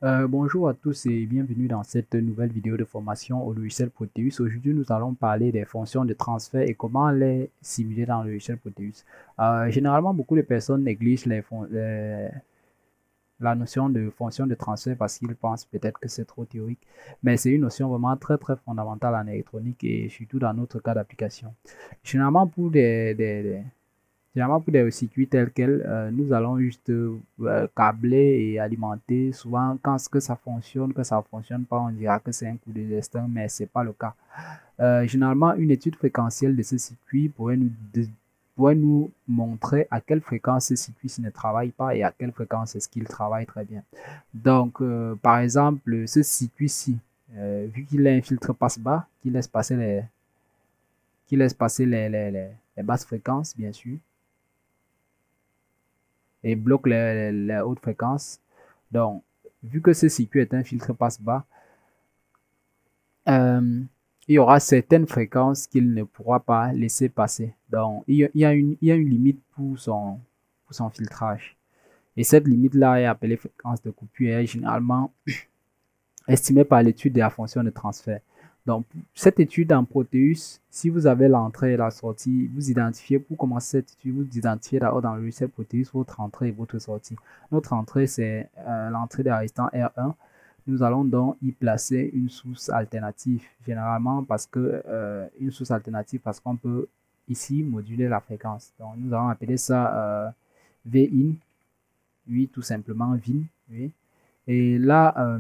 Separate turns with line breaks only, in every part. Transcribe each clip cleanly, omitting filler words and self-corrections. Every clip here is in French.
Bonjour à tous et bienvenue dans cette nouvelle vidéo de formation au logiciel Proteus. Aujourd'hui, nous allons parler des fonctions de transfert et comment les simuler dans le logiciel Proteus. Généralement, beaucoup de personnes négligent la notion de fonction de transfert parce qu'ils pensent peut-être que c'est trop théorique, mais c'est une notion vraiment très fondamentale en électronique et surtout dans notre cas d'application. Généralement, Généralement, pour des circuits tels quels, nous allons juste câbler et alimenter. Souvent, quand que ça fonctionne pas, on dira que c'est un coup de destin, mais c'est pas le cas. Généralement, une étude fréquentielle de ce circuit pourrait nous montrer à quelle fréquence ce circuit ne travaille pas et à quelle fréquence est-ce qu'il travaille très bien. Donc, par exemple, ce circuit-ci, vu qu'il a un filtre passe-bas, qui laisse passer les basses fréquences, bien sûr, et bloque les hautes fréquences. Donc, vu que ce circuit est un filtre passe-bas, euh, il y aura certaines fréquences qu'il ne pourra pas laisser passer. Donc, il y a une limite pour son filtrage. Et cette limite-là est appelée fréquence de coupure et est généralement estimée par l'étude de la fonction de transfert. Donc, cette étude en Proteus, si vous avez l'entrée et la sortie, vous identifiez, pour commencer cette étude, vous identifiez d'abord dans le logiciel Proteus votre entrée et votre sortie. Notre entrée, c'est l'entrée des résistants R1. Nous allons donc y placer une source alternative, généralement parce que une source alternative parce qu'on peut ici moduler la fréquence. Donc, nous allons appeler ça Vin, oui, tout simplement Vin, oui. Et là,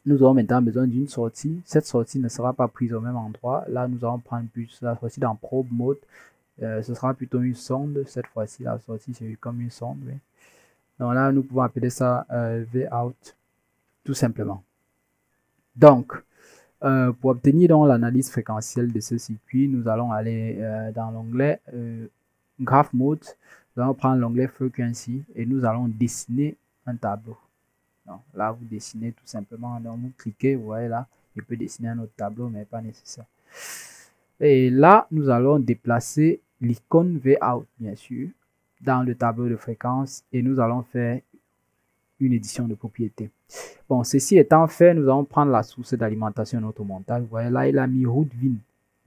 nous aurons maintenant besoin d'une sortie. Cette sortie ne sera pas prise au même endroit. Là, nous allons prendre plus la sortie dans Probe Mode. Ce sera plutôt une sonde. Cette fois-ci, la sortie, c'est comme une sonde. Oui. Donc là, nous pouvons appeler ça Vout, tout simplement. Donc, pour obtenir donc l'analyse fréquentielle de ce circuit, nous allons aller dans l'onglet Graph Mode. Nous allons prendre l'onglet Frequency et nous allons dessiner un tableau. Donc, là, vous dessinez tout simplement. Donc, vous cliquez, vous voyez là, je peux dessiner un autre tableau, mais pas nécessaire. Et là, nous allons déplacer l'icône Vout, bien sûr, dans le tableau de fréquence et nous allons faire une édition de propriété. Bon, ceci étant fait, nous allons prendre la source d'alimentation de notre montage. Vous voyez là, il a mis root vin.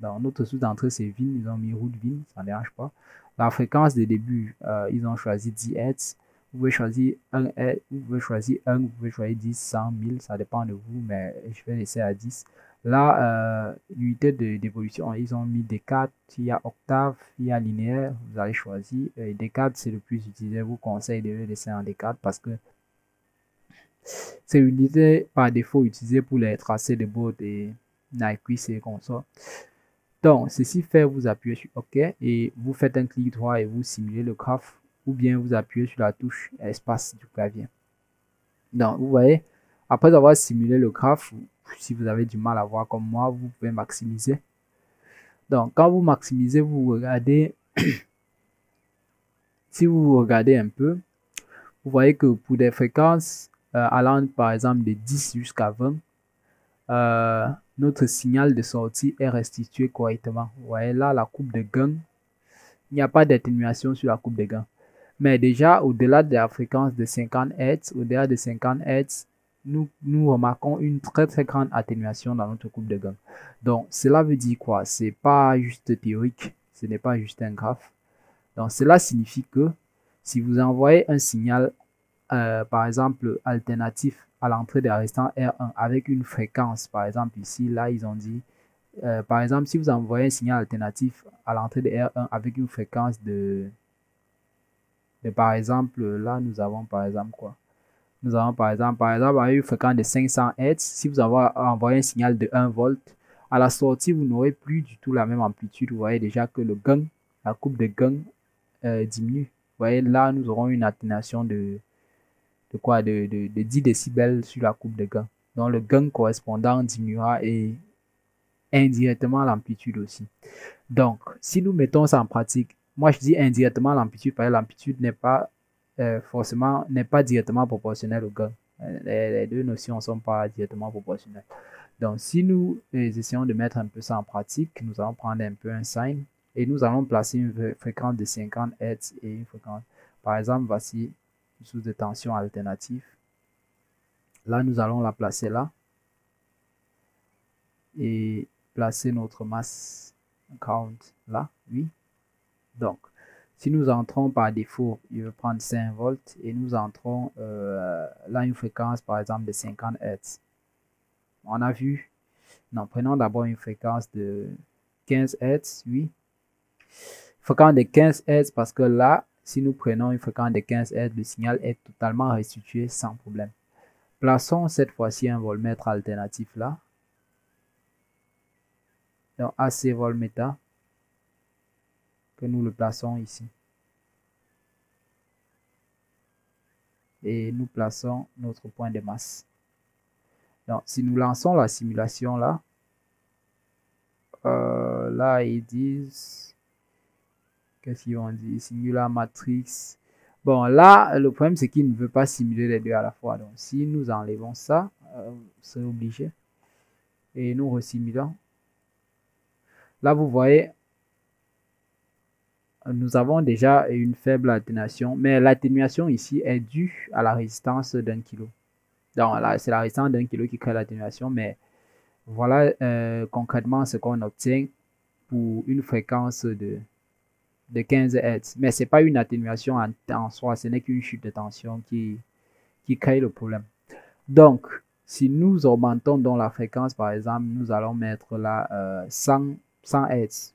Dans notre source d'entrée, c'est vin. Ils ont mis root vin, ça ne dérange pas. La fréquence de début, ils ont choisi 10 Hz. Vous pouvez choisir 1 Hz, vous pouvez choisir 1, vous pouvez choisir 10, 100, 1000, ça dépend de vous, mais je vais laisser à 10. Là, l'unité d'évolution, ils ont mis décade, il y a octave, il y a linéaire, vous allez choisir. Décade, c'est le plus utilisé, je vous conseille de le laisser en décade parce que c'est l'unité par défaut utilisée pour les tracés de board et Nyquist et consorts. Donc, ceci fait, vous appuyez sur OK et vous faites un clic droit et vous simulez le graphe ou bien vous appuyez sur la touche espace du clavier. Donc, vous voyez, après avoir simulé le graphe, si vous avez du mal à voir comme moi, vous pouvez maximiser. Donc, quand vous maximisez, vous regardez, si vous regardez un peu, vous voyez que pour des fréquences allant par exemple de 10 jusqu'à 20, notre signal de sortie est restitué correctement. Vous voyez là, la courbe de gain, il n'y a pas d'atténuation sur la courbe de gain. Mais déjà, au-delà de la fréquence de 50 Hz, au-delà de 50 Hz, nous remarquons une très grande atténuation dans notre courbe de gain. Donc, cela veut dire quoi? C'est pas juste théorique, ce n'est pas juste un graphe. Donc, cela signifie que si vous envoyez un signal, par exemple, alternatif à l'entrée des restants R1 avec une fréquence, par exemple ici, là, ils ont dit, par exemple, si vous envoyez un signal alternatif à l'entrée de R1 avec une fréquence par exemple, là, nous avons par exemple quoi? Nous avons par exemple, avec une fréquence de 500 Hz, si vous avez envoyé un signal de 1 volt, à la sortie, vous n'aurez plus du tout la même amplitude. Vous voyez déjà que le gain, la courbe de gain diminue. Vous voyez, là, nous aurons une atténuation de 10 décibels sur la courbe de gain. Donc, le gain correspondant diminuera et indirectement l'amplitude aussi. Donc, si nous mettons ça en pratique, moi je dis indirectement l'amplitude, parce que l'amplitude n'est pas n'est pas directement proportionnelle au gain. Les deux notions ne sont pas directement proportionnelles. Donc, si nous essayons de mettre un peu ça en pratique, nous allons prendre un peu un sine et nous allons placer une fréquence de 50 Hz et une fréquence. Par exemple, voici une source de tension alternative. Là, nous allons la placer là. Et placer notre masse count là, oui. Donc, si nous entrons par défaut, il va prendre 5 volts et nous entrons là une fréquence par exemple de 50 Hz. On a vu, non, prenons d'abord une fréquence de 15 Hz, oui. Fréquence de 15 Hz parce que là, si nous prenons une fréquence de 15 Hz, le signal est totalement restitué sans problème. Plaçons cette fois-ci un voltmètre alternatif là. Donc AC voltmètre que nous le plaçons ici. Et nous plaçons notre point de masse. Donc si nous lançons la simulation là, là ils disent, qu'est-ce qu'ils ont dit, simula matrix. Bon là le problème c'est qu'il ne veut pas simuler les deux à la fois. Donc si nous enlevons ça, c'est obligé. Et nous resimulons. Là vous voyez, nous avons déjà une faible atténuation, mais l'atténuation ici est due à la résistance d'1 kg. Donc là, c'est la résistance d'1 kg qui crée l'atténuation, mais voilà concrètement ce qu'on obtient pour une fréquence de 15 Hz. Mais ce n'est pas une atténuation en soi, ce n'est qu'une chute de tension qui crée le problème. Donc, si nous augmentons dans la fréquence, par exemple, nous allons mettre là 100 Hz.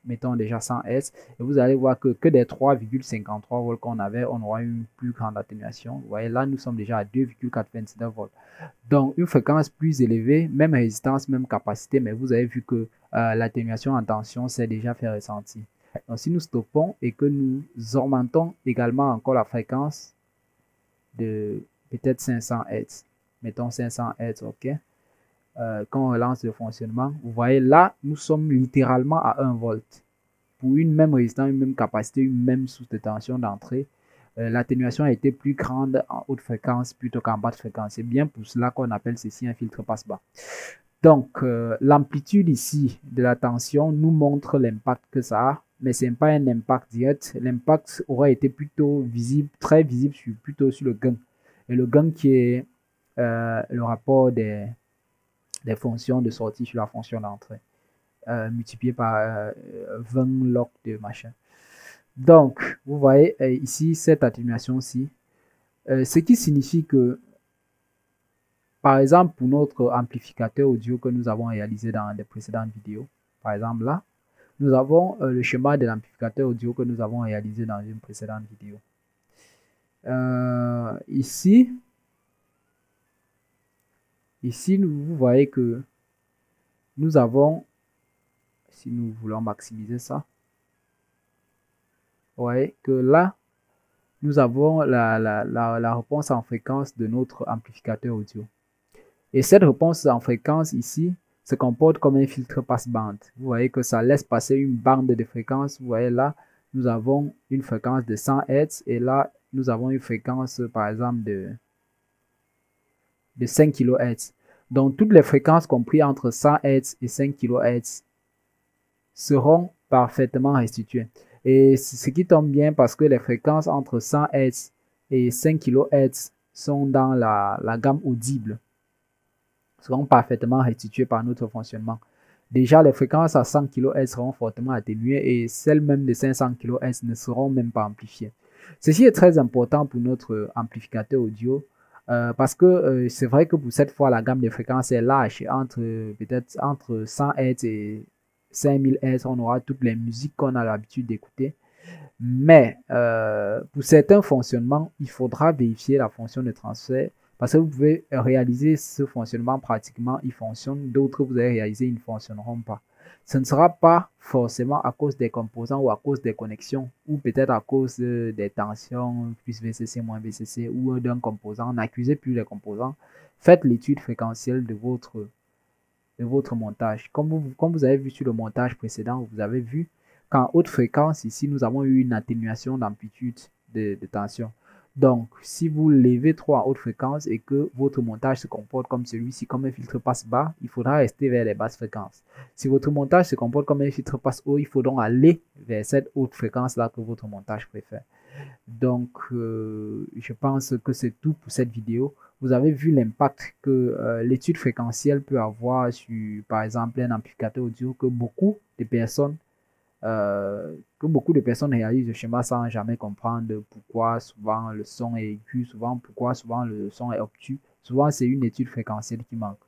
Mettons déjà 100 Hz, et vous allez voir que des 3,53 volts qu'on avait, on aura une plus grande atténuation. Vous voyez, là, nous sommes déjà à 2,99 volts. Donc, une fréquence plus élevée, même résistance, même capacité, mais vous avez vu que l'atténuation en tension s'est déjà fait ressentir. Donc, si nous stoppons et que nous augmentons également encore la fréquence de peut-être 500 Hz, mettons 500 Hz, ok. Quand on relance le fonctionnement, vous voyez là, nous sommes littéralement à 1 volt. Pour une même résistance, une même capacité, une même source de tension d'entrée, l'atténuation a été plus grande en haute fréquence plutôt qu'en basse fréquence. C'est bien pour cela qu'on appelle ceci un filtre passe-bas. Donc, l'amplitude ici de la tension nous montre l'impact que ça a, mais ce n'est pas un impact direct. L'impact aurait été plutôt visible, très visible plutôt sur le gain. Et le gain qui est le rapport des fonctions de sortie sur la fonction d'entrée, multiplié par 20 log de machin. Donc, vous voyez ici cette atténuation-ci, ce qui signifie que, par exemple, pour notre amplificateur audio que nous avons réalisé dans les précédentes vidéos, par exemple là, nous avons le schéma de l'amplificateur audio que nous avons réalisé dans une précédente vidéo. Ici, vous voyez que nous avons, si nous voulons maximiser ça, vous voyez que là, nous avons la réponse en fréquence de notre amplificateur audio. Et cette réponse en fréquence ici se comporte comme un filtre passe-bande. Vous voyez que ça laisse passer une bande de fréquence. Vous voyez là, nous avons une fréquence de 100 Hz et là, nous avons une fréquence par exemple de 5 kHz. Donc, toutes les fréquences comprises entre 100 Hz et 5 kHz seront parfaitement restituées. Et ce qui tombe bien parce que les fréquences entre 100 Hz et 5 kHz sont dans la gamme audible, seront parfaitement restituées par notre fonctionnement. Déjà, les fréquences à 100 kHz seront fortement atténuées et celles même de 500 kHz ne seront même pas amplifiées. Ceci est très important pour notre amplificateur audio parce que c'est vrai que pour cette fois, la gamme de fréquences est large. Peut-être entre 100 Hz et 5000 Hz, on aura toutes les musiques qu'on a l'habitude d'écouter. Mais pour certains fonctionnements, il faudra vérifier la fonction de transfert parce que vous pouvez réaliser ce fonctionnement pratiquement, il fonctionne. D'autres, vous allez réaliser, ils ne fonctionneront pas. Ce ne sera pas forcément à cause des composants ou à cause des connexions ou peut-être à cause des tensions plus VCC moins VCC ou d'un composant. N'accusez plus les composants. Faites l'étude fréquentielle de votre montage. Comme vous avez vu sur le montage précédent, vous avez vu qu'en haute fréquence, ici, nous avons eu une atténuation d'amplitude de tension. Donc, si vous levez trop en haute fréquence et que votre montage se comporte comme celui-ci, comme un filtre passe-bas, il faudra rester vers les basses fréquences. Si votre montage se comporte comme un filtre passe-haut, il faut donc aller vers cette haute fréquence-là que votre montage préfère. Donc, je pense que c'est tout pour cette vidéo. Vous avez vu l'impact que l'étude fréquentielle peut avoir sur, par exemple, un amplificateur audio que beaucoup de personnes réalisent le schéma sans jamais comprendre pourquoi souvent le son est aigu, pourquoi souvent le son est obtus. Souvent, c'est une étude fréquentielle qui manque.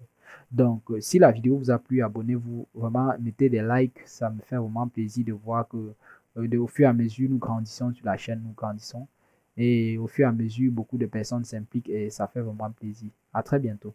Donc, si la vidéo vous a plu, abonnez-vous, vraiment, mettez des likes, ça me fait vraiment plaisir de voir que au fur et à mesure, nous grandissons sur la chaîne, nous grandissons. Et au fur et à mesure, beaucoup de personnes s'impliquent et ça fait vraiment plaisir. À très bientôt.